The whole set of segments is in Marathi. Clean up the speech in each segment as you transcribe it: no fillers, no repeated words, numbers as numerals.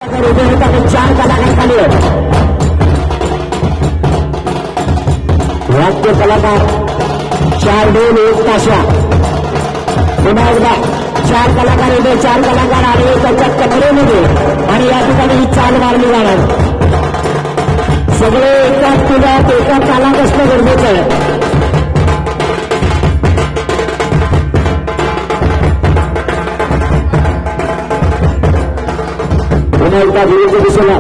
चार कलाकार खाली आहेत. वाद्य कलाकार 4 ढोल 1 ताशा. पुन्हा एकदा 4 कलाकार येते. 4 कलाकार आले त्यांच्या कमरेमध्ये आणि या ठिकाणी ही चाल मारली जाणार. सगळे एकाच तुझ्यात एका तालात असणं गरजेचं आहे. पुन्हा एकदा विरुद्ध दिशेला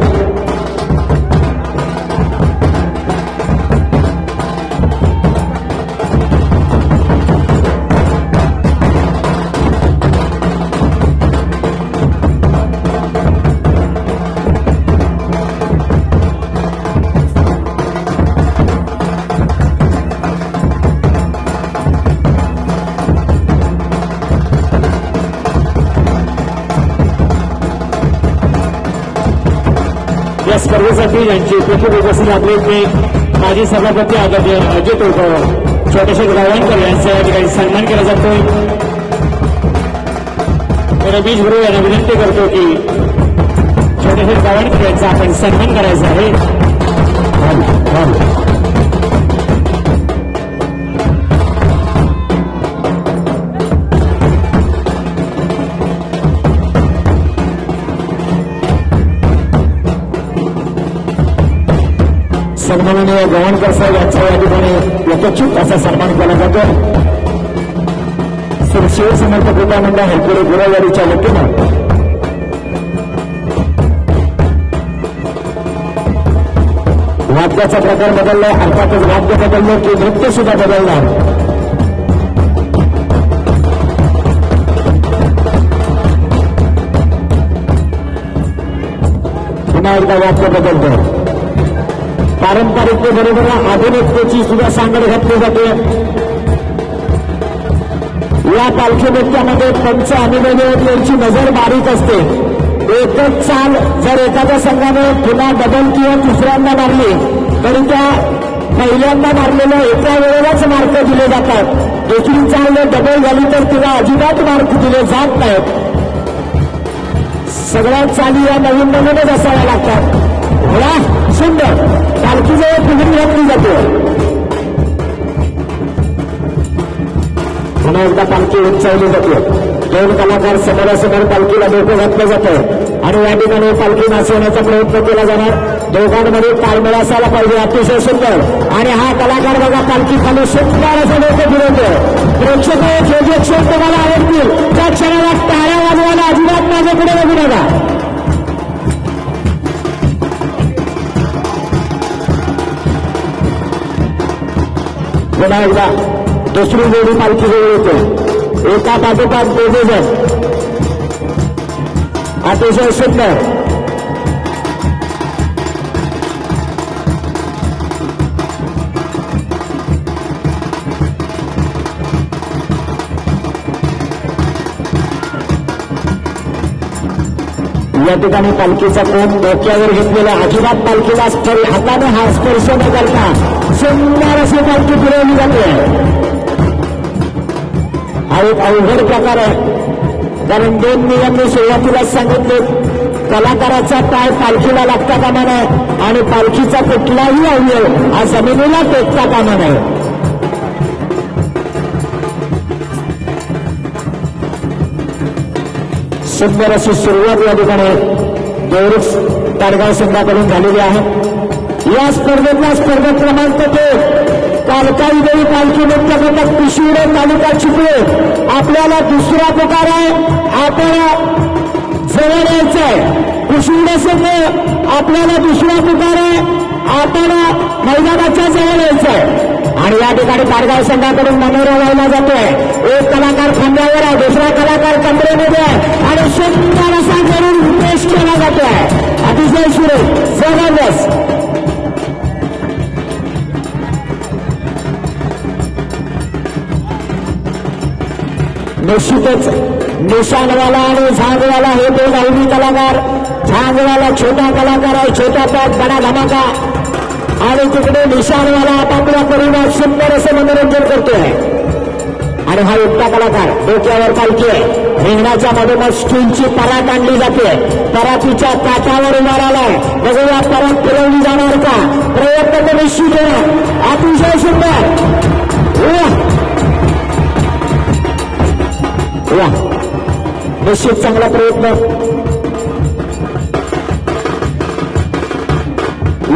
या स्पर्धेसाठी यांची उपस्थित उपस्थित आपले माजी सभापती आदरणीय अजय तोडकर छोटेसे गावणकर यांचा या ठिकाणी सन्मान केला जातोय. रमेश गुरु यांना विनंती करतो की छोटेसे गावणकर यांचा आपण सन्मान करायचा आहे. सन्माननीय गव्हाणकर साहेब यांचा या ठिकाणी यथोचित असा सन्मान केला जातो. श्री शिवसमर्थ कृपा मंडळ हेलपुरे गुरवाडीच्या वतीनं वाद्याचा प्रकार बदलला. अर्थातच वाद्य बदललं की नृत्य सुद्धा बदलणार. पुन्हा एकदा वाद्य बदलतं. पारंपरिकतेबरोबर आधुनिकतेची सुद्धा सांगड घातली जाते. या पालखी नृत्यामध्ये पंच अनुभवी यांची नजर बारीक असते. एकच चाल जर एखाद्या संघाने पुन्हा डबल किंवा तिसऱ्यांदा मारली तरी त्या पहिल्यांदा मारलेल्या एका वेळेलाच मार्क दिले जातात. दुसरी चाल जर डबल झाली तर तिला अजिबात मार्क दिले जात नाहीत. सगळ्या चाली या नवीन नवीनच असाव्या लागतात. वा सुंदर पालखीजवळ फुगून घातली जाते. पुन्हा एकदा पालखी उंचावली जाते. 2 कलाकार समोरासमोर पालखीला डोकं घातलं जातं आणि या ठिकाणी पालखी नाचवण्याचा प्रयत्न केला जाणार. दोघांमध्ये ताळमेळ असायला पाहिजे. अतिशय सुंदर. आणि हा कलाकार बघा पालखी खाली सुंदर असं डोकं फिरवतो. प्रेक्षक जे जे क्षण तुम्हाला आवडतील त्या क्षणाला टाळ्या वाजवायला अजिबात माझ्याकडे बघू नका. पुन्हा एकदा दुसरी जोडी पालखी जवळ येते. एका पाठोपाठ 2 जण. अतिशय सुंदर. या ठिकाणी पालखीचा कोण डोक्यावर घेतलेला अजिबात पालखीला हाताने हा स्पर्श न करता सुंदर अशी पालखी फिरवली जाते. हा एक अवघड प्रकार आहे. कारण 2 नियम मी सुरुवातीलाच सांगितले. कलाकाराचा पाय पालखीला लागता कामा नये आणि पालखीचा कुठलाही अवयव हा जमिनीला टेकता कामा नये. सुंदर अशी सुरुवात या ठिकाणी देवरुख ताडगाव संघाकडून झालेली आहे. या स्पर्धेतला स्पर्धा क्रमांक 2 कालकाई देवी पालखी नृत्य घटक पिशुडे तालुका चिपळे. आपल्याला दुसरा पुकार आहे. आपण जवळ यायचं आहे. पिशुडे संघ आपल्याला दुसरा पुकार आहे. आपण मैदानाच्या जवळ यायचं आहे. आणि या ठिकाणी ताडगाव संघाकडून मनोरा व्हायला जातोय. एक कलाकार खांद्यावर आहे. दुसरा कलाकार कमरेमध्ये आहे आणि सुंदर असा करून उद्देश केला जातोय. अतिशय सुरेख जबरदस्त. निश्चितच निशाणवाला आणि झांगवाला हे 2 अवधी कलाकार. झांगवाला छोटा कलाकार आहे. छोटा पॅक बडा धमाका. आणि तिकडे निशाणवाला आपापल्या परिवार सुंदर असं मनोरंजन करतोय. आणि हा एकटा कलाकार डोक्यावर पालखी आहे. रिंगणाच्या मधोमध स्टीलची परात आणली जाते. परातीच्या काठावर उभा राहिलाय. बघूया परात फिरवली जाणार का? प्रयत्न तर निश्चित होणार. अतिशय सुंदर. निश्चित चांगला प्रयत्न.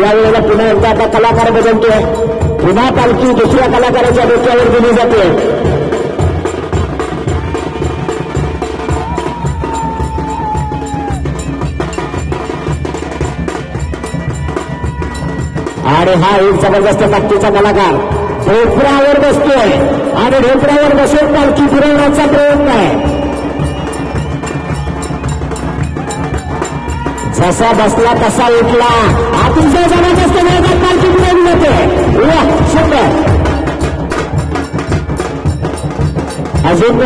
यावेळेला पुन्हा एकदा आता कलाकार बदलतोय. पुन्हा पालखी दुसऱ्या कलाकाराच्या डोक्यावर दिली जाते. आणि हा एक जबरदस्त ताकदीचा कलाकार ढोपऱ्यावर बसतोय आणि ढोपऱ्यावर बसून पालखी फिरवण्याचा प्रयत्न आहे. जसा बसला तसा उठला. अतिशय जबरदस्त वेगात पालखी फिरवली जाते. सुंदर. अजून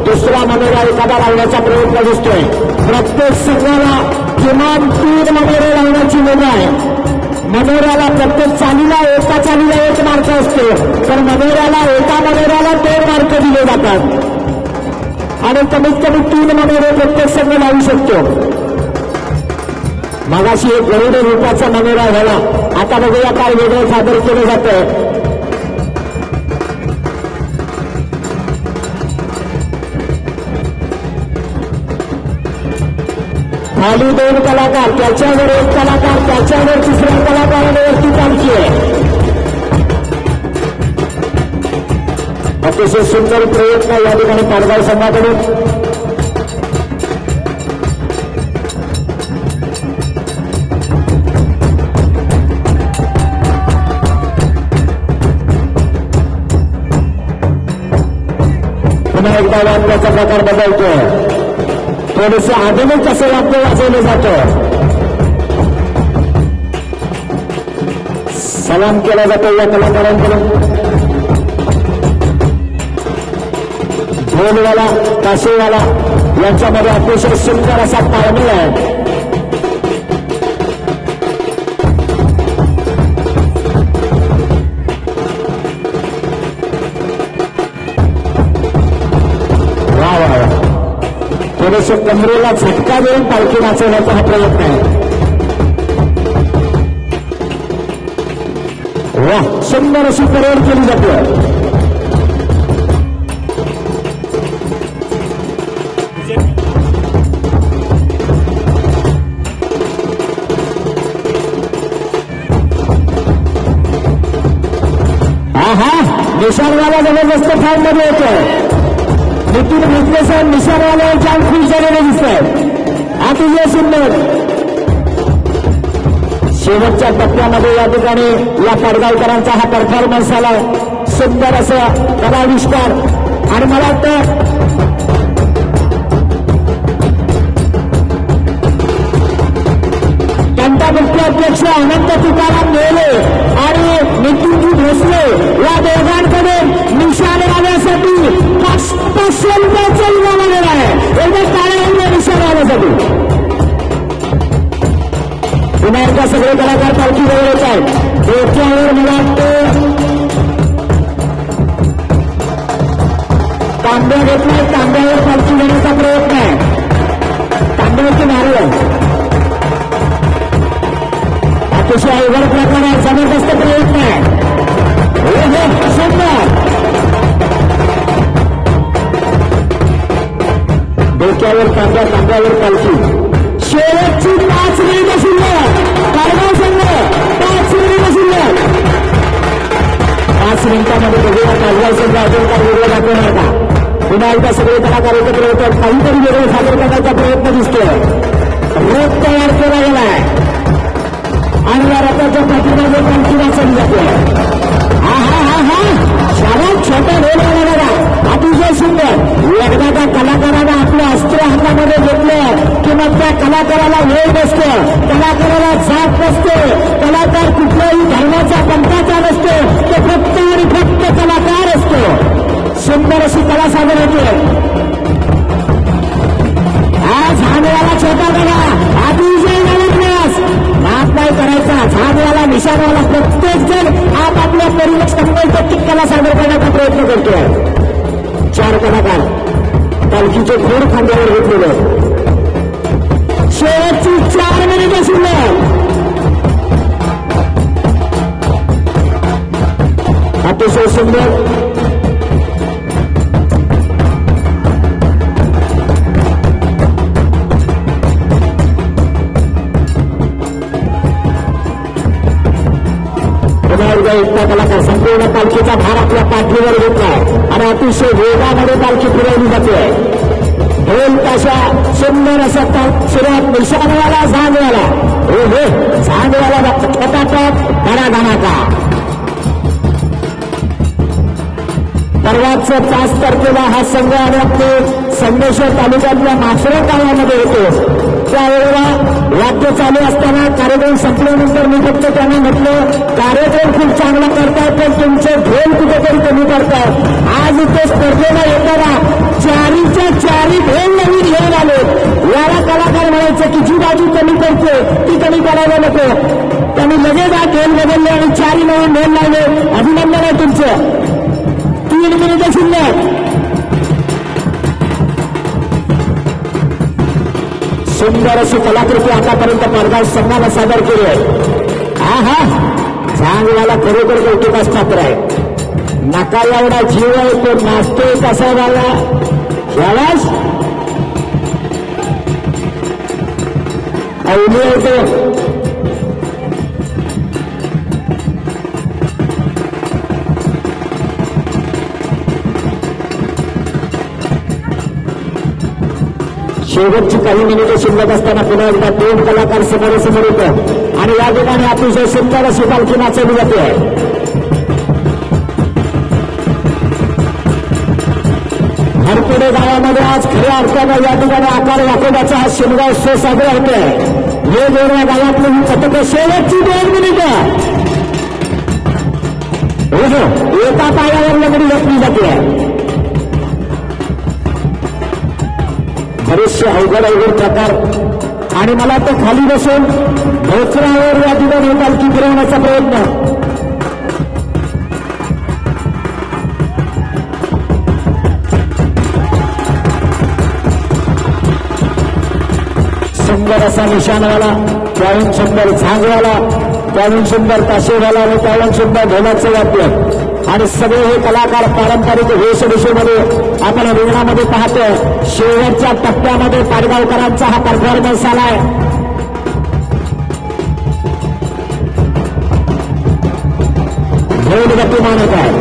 दुसरा मनोरा एखादा लावण्याचा प्रयत्न दिसतोय. प्रत्येक संघाला किमान 3 मनोरे लावण्याची वेळ आहे. मनोऱ्याला प्रत्येक चालीला एका चालीला 1 मार्क असतो, तर मनोऱ्याला एका मनोऱ्याला 2 मार्क दिले जातात आणि कमीत कमी 3 मनोरे प्रत्येक संघ लावू शकतो. मगाशी एक गरुड रूपाचा मनोरा झाला. आता बघूया काय वेगळं सादर केलं जातं. खाली 2 कलाकार, त्याच्यावर 1 कलाकार, त्याच्यावर तिसऱ्या कलाकारावरती पालखी आहे. अतिशय सुंदर प्रयत्न या ठिकाणी पारगाव संघाकडून. पुन्हा एकदा वाद्याचा प्रकार बदलतोय. थोडेसे आधुनिक असं वाद्य वाजवलं जातं. सलाम केला जातो या कलाकारांकडून. ढोलवाला काशीवाला यांच्यामध्ये अतिशय सुंदर असा ताळमेळ आहे. थोडेसे कमरेला झटका देऊन पालखी नाचवण्याचा हा प्रयत्न आहे. वा, सुंदर अशी परेड केली जाते. निशाणवाला जबरदस्त फॉर्म मध्ये येतोय. नितीन भोसले साहेब निशाणवाल्यावर छान खुश झालेले दिसत आहेत. अतिशय सुंदर. शेवटच्या टप्प्यामध्ये या ठिकाणी या पडगावकरांचा हा परफॉर्मन्स आला. सुंदर असं कलाविष्कार. आणि मला वाटतं त्यांचा मुख्य अध्यक्ष अनंत तुकाराम नेले आणि नितीनजी भोसले या दोघांकडे निशाणवाल्यासाठी 500 रुपयाचा इनाम आलेला आहे. एकदा टाळ्या निशाणवाल्यासाठी. पुन्हा एकदा सगळे कलाकार पालखी जवळ येत आहेत. डोक्यावर मला वाटतं तांब्या घेतलाय. तांब्यावर पालखी घेण्याचा प्रयत्न आहे. तांब्यावरती नारळ. अतिशय अवघड प्रकार आहे. जबरदस्त प्रयत्न आहे. सुंदर. डोक्यावर तांब्या, तांब्यावर पालखी. शेवटची 5 मिनिटं शिल्लक. पारगाव संघ 5 मिनिटं शिल्लक. 5 मिनिटांमध्ये बघूया पारगाव संघ अजून काय वेगळं दाखवणार का? पुन्हा एकदा सगळे कलाकार एकत्र होतात. काहीतरी वेगळं सादर करण्याचा प्रयत्न दिसतोय. रथ तयार केला गेलाय आणि या रथाच्या पाठीमागे पालखी वाचवली जाते. छोटा ढोल वाजवणारा अतिशय सुंदर. एकदा त्या कलाकाराला आपलं अस्त्र हातामध्ये घेतलं की मग त्या कलाकाराला वेळ नसतो. कलाकाराला जात नसते. कलाकार कुठल्याही धर्माचा पंथाचा नसतो. तो फक्त आणि फक्त कलाकार असतो. सुंदर अशी कला सादर होते. आज हानवाला छोटा कला अतिशय नवीन माफ नाही करायचा. झाडवाला निशाणवाला प्रत्येक जण आपापल्या परिवेश 100% कला सादर करण्याचा प्रयत्न करतोय. 4 कलाकार पालखीचे घोड खांद्यावर घेतलेले. शेवटची 4 मिनिटे शिल्लक. अतिशय सुंदर इतका कलाकार संपूर्ण पालखीचा भार आपल्या पाठीवर घेतलाय आणि अतिशय वेगामध्ये पालखी फिरवली जाते. ढोल ताशा सुंदर असं सुरुवात निशाणवाला झांजवाला झांजवाला फटाफट धडा धमाका. परवाचं 5 तारखेला हा संघ आणि आपले संगमेश्वर तालुक्यातल्या मासुरा गावामध्ये येतो. त्यावेळेला वाद्य चालू असताना कार्यक्रम संपल्यानंतर मी फक्त त्यांना म्हटलं कार्यक्रम खूप चांगला करताय पण तुमचे ढोल कुठेतरी कमी करताय. आज इथे स्पर्धेला येताना 4च्या 4 ढोल नवीन घेऊन आले. याला कलाकार म्हणायचं की जी बाजू कमी करते ती कमी करायला नको. त्यांनी लगेच हा ढोल बदलले आणि 4 नवीन ढोल लावले. अभिनंदन आहे तुमचं. 3 मिनिटं शिल्लक. सुंदर अशी कलाकृती आतापर्यंत परगाव संघाला सादर केली आहे. हा झांगवाला खरोखर कौतुकास पात्र आहे. नका एवढा जीव आहे तो नाचतोय कसा झाला यालाच अवली आहे. शेवटची काही मिनिटे शिल्लक असताना पुन्हा एकदा 2 कलाकार समोरासमोर येतो आणि या ठिकाणी अतिशय सुंदर अशी पालखी नाचवली जाते. हरपुडे गावामध्ये आज खऱ्या अर्थानं या ठिकाणी आकार वाकोबाचा हा शिमगा उत्सव साजरा होतोय. वेगवेगळ्या गावातली ही पथकं शेवटची 2 मिनिटं एका पायावर लगडी घेतली जाते. बरेचसे अवघड प्रकार आणि मला तो खाली बसून भोसरावर या ठिकाणी पालखी फिरवण्याचा प्रयत्न. सुंदर असा निशाणवाला, त्याहून सुंदर झांजवाला, त्याहून सुंदर ताशेवाला आणि त्याहून सुंदर ढोलाचं वाद्य आणि सगळे हे कलाकार पारंपरिक वेशभूषेमध्ये आपण रिंगणामध्ये पाहतो. शेवटच्या टप्प्यामध्ये पाडगावकरांचा हा परफॉर्मन्स आलाय. ढोल गतिमान होत आहे,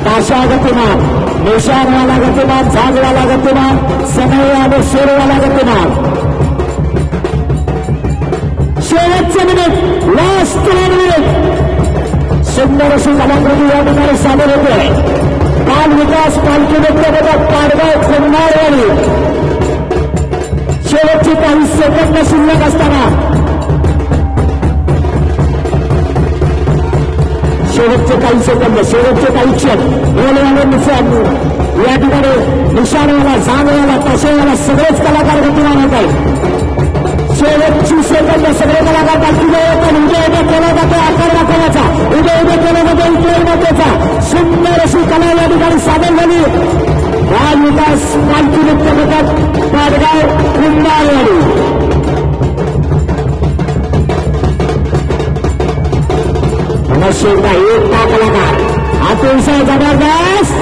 ताशा गतिमान, निशाणवाला गतिमान, झांजवाला गतिमान, समय आणि सूरवाला गतिमान. शेवटचे मिनिट, लास्ट मिनिट. सुंदर अशी कलाकृती या ठिकाणी सादर होते. बाल विकास पालखी मित्रपथक पाडगाव खंडाळवाडी. शेवटची काही सेकंद शिल्लक असताना शेवटचे काही क्षण या ठिकाणी निशाणवाला, झांजवाला, ताशेवाला सगळेच कलाकार गतिमान होत आहेत. शेवटची सेकंद सगळे कलाकार पालखीला येतात. उद्या केला जातो आकार दाखवण्याचा, उद्या केला जातो इतर महत्वाचा सुंदर अशी कला या ठिकाणी सादर झाली. बाल विकास पालखी मित्रपथक पाडगाव खंडाळवाडी. शेवटा एकटा कलाकार अतिशय जबरदस्त.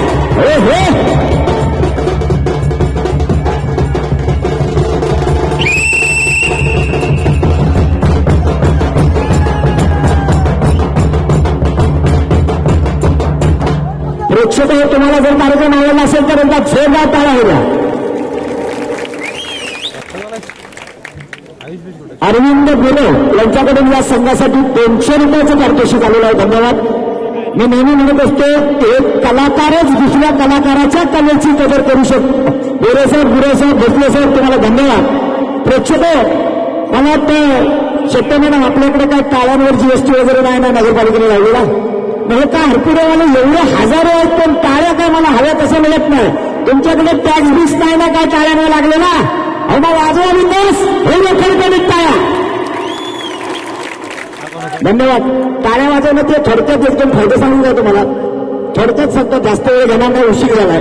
प्रेक्षक तुम्हाला जर कार्यक्रम आवडला असेल तर एकदा जोरदार टाळ्या होत्या. अरविंद गुरु यांच्याकडून या संघासाठी 200 रुपयाचं पारितोषिक आलेलं आहे. धन्यवाद. मी नेहमी म्हणत असतो एक कलाकारच दुसऱ्या कलाकाराच्या कलेची कदर करू शकतो. गोरेसाहेब, गुरेसाहेब, भोसलेसाहेब तुम्हाला धन्यवाद. प्रेक्षक मला वाटतं शेट्टे मॅडम आपल्याकडे काय टाळ्यांवर जीएसटी वगैरे नाही ना नगरपालिकेने लावलेला. म्हणजे काय हरपुरेवाले एवढे हजारो आहेत पण टाळ्या काय मला हव्या तसं मिळत नाही. तुमच्याकडे टॅक्स बीस नाही ना काय टाळ्याने लागलेला. मग वाजवा विकास हे रेखडकडे टाळ्या. धन्यवाद. टाळ्या वाजवणं ते थोडक्यात एकदम फायदा सांगून द्या तुम्हाला. थोडक्यात सांगतो, जास्त वेळ घेणार नाही, उशीर झालाय.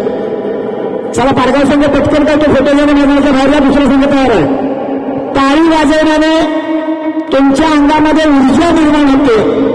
चला पारगाव संघ पटकन काय तो फोटो घेऊन मैदानाच्या बाहेरला दुसरा संघ तयार आहे. टाळी वाजवण्याने तुमच्या अंगामध्ये ऊर्जा निर्माण होते.